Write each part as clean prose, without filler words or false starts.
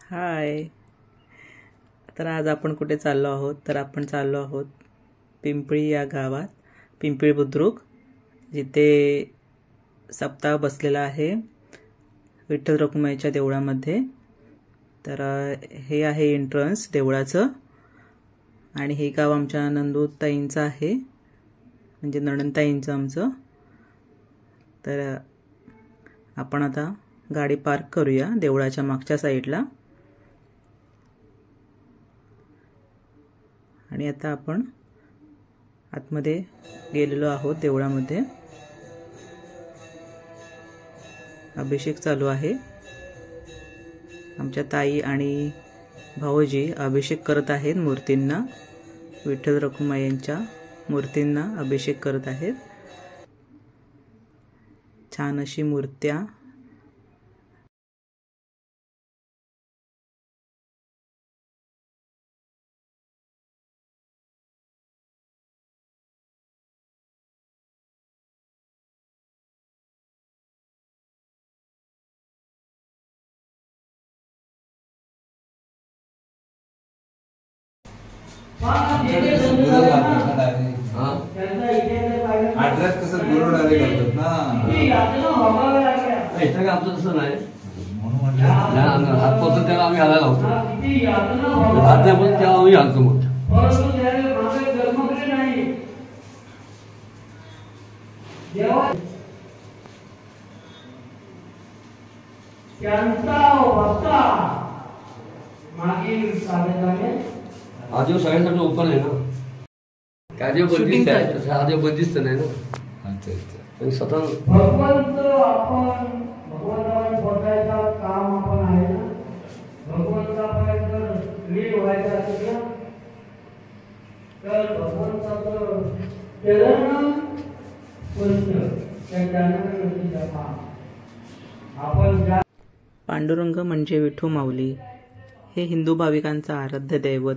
हाय. तर आज आपण कुठे चाललो आहोत? तर आपण चाललो आहोत पिंपळी या गावात, पिंपळी बुद्रुक, जिथे सप्ताह बसलेला आहे विठ्ठल रखुमाईच्या देवळामध्ये. तर हे आहे एंट्रन्स देवळाचं आणि हे गाव आमच्या नंदूताईंचं आहे, म्हणजे नणंदताईंचं आमचं. तर आपण आता गाडी पार्क करूया देवळाच्या मागच्या साईडला आणि आता आपण आतमध्ये गेलेलो आहोत. देवळामध्ये अभिषेक चालू आहे. आमच्या ताई आणि भाऊजी अभिषेक करत आहेत मूर्तींना, विठ्ठल रखुमाईंच्या मूर्तींना अभिषेक करत आहेत. छान अशी मूर्त्या ऍड्रेस कसं गुरु डायरेक्ट करतात ना, इथं आमचं तसं नाही. हातपासून त्याला आम्ही घालायला होतो, हात नाही पण त्याला आम्ही घालतो. मग आधी सगळ्यांसाठी ओपन आहे ना, काय बंदिस्त आहे तसं आधी बंदिस्त नाही ना. अच्छा अच्छा. आणि स्वतः भगवंत आपण भगवंताला बोलायचं काम आपण आहे ना. भगवंतापर्यंत लीड व्हायचं असेल ना, तर भगवंताचं चरण स्पर्श आपण. पांडुरंग म्हणजे विठू माऊली हे हिंदू भाविकांचं आराध्य दैवत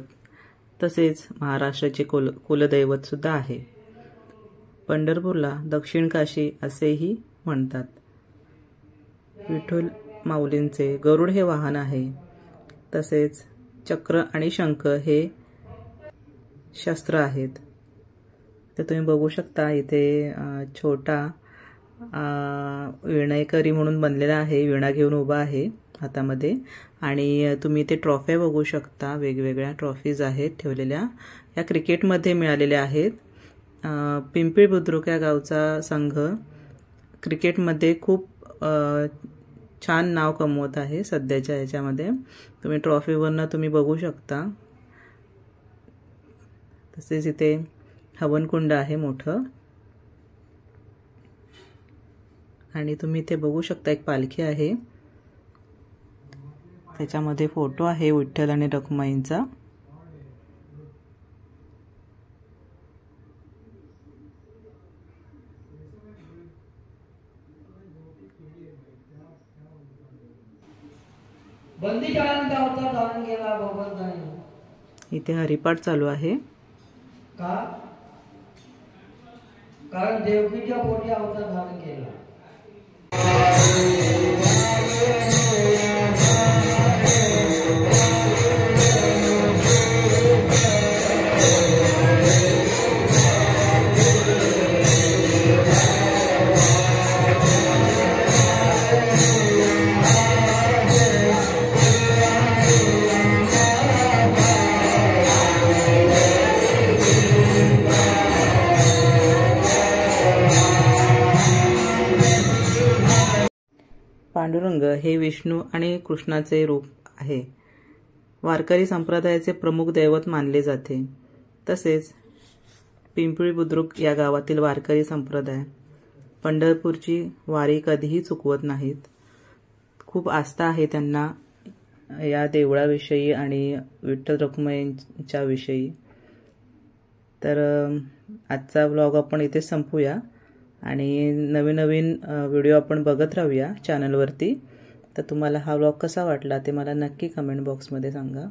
तसेच महाराष्ट्राचे कुलदैवत सुद्धा आहे. पंढरपूरला दक्षिण काशी असेही म्हणतात. विठ्ठल माऊलींचे गरुड हे वाहन आहे, तसेच चक्र आणि शंख हे शस्त्र आहेत. तर तुम्ही बघू शकता इथे छोटा विणयकरी म्हणून बनलेला आहे, विणा घेऊन उभा आहे हातामध्ये. आणि तुम्ही ते ट्रॉफ्या बघू शकता, वेगवेगळ्या ट्रॉफीज आहेत ठेवलेल्या, या क्रिकेटमध्ये मिळालेल्या आहेत. पिंपळी बुद्रुक या गावचा संघ क्रिकेटमध्ये खूप छान नाव कमवत आहे सध्याच्या ह्याच्यामध्ये. तुम्ही ट्रॉफीवरनं तुम्ही बघू शकता. तसेच इथे हवनकुंड आहे मोठं आणि तुम्ही इथे बघू शकता एक पालखी आहे, त्याच्यामध्ये फोटो आहे विठ्ठल आणि रखुमाईंचा. बंदी काळात अवतार धारण केला भगवंताने. इथे हरिपाठ चालू आहे. का? कारण देवकीच्या पोटी अवतार धारण केला. पांडुरंग हे विष्णू आणि कृष्णाचे रूप आहे. वारकरी संप्रदायाचे प्रमुख दैवत मानले जाते. तसेच पिंपळी बुद्रुक या गावातील वारकरी संप्रदाय पंढरपूरची वारी कधीही चुकवत नाहीत. खूप आस्था आहे त्यांना या देवळाविषयी आणि विठ्ठल रखुमाईंच्या विषयी. तर आजचा व्लॉग आपण इथे संपूया आणि नवीन नवीन व्हिडिओ आपण बघत राहूया चॅनलवरती. तर तुम्हाला हा व्लॉग कसा वाटला ते मला नक्की कमेंट बॉक्समध्ये सांगा.